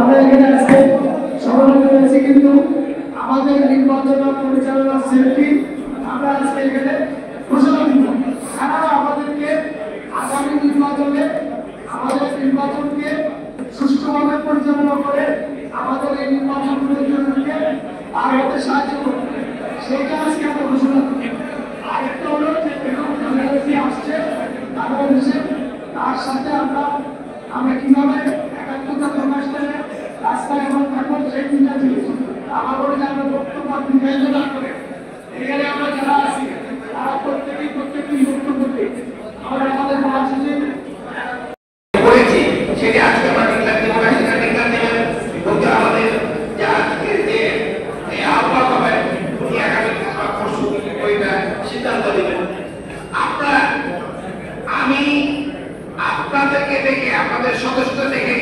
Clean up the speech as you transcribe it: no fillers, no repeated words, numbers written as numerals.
আমরা এখানে আজকে সভাপতি হয়েছি, কিন্তু আমাদের নির্বাচন পরিচালনা সেলটি আমরা আজকে এখানে ঘোষণা দিব। কারণ আমাদেরকে আগামী নির্বাচনে নির্বাচনকে সুষ্ঠুভাবে পরিচালনা করে আমাদের এই নির্বাচন পরিচালনাকে আগাতে সাহায্য করবে, সেইটা আজকে আমরা ঘোষণা করি। আরেকটা হলো যে টেকনোলজি আসছে বাংলাদেশে, তার সাথে আমরা কিভাবে একাত্মতা প্রকাশ করে রাস্তায় এবং থাকবো, সেই চিন্তা জিনিস আমার বলে যে আমরা বক্তব্য দীর্ঘায়িত না করে এখানে আমরা যারা আছি তারা প্রত্যেকেই বক্তব্য দিই। আমরা আমাদের মহাসচিব করেছি সেটা আজকে আমরা ডিক্লার দেবো, সেটা ডিক্লার দেবেন এবং আমাদের যে আজকে যে আহ্বায়ক হবে উনি আগামী পরশু ওইটা সিদ্ধান্ত দেবেন। আমি আপনাদেরকে দেখে, আপনাদের সদস্য দেখে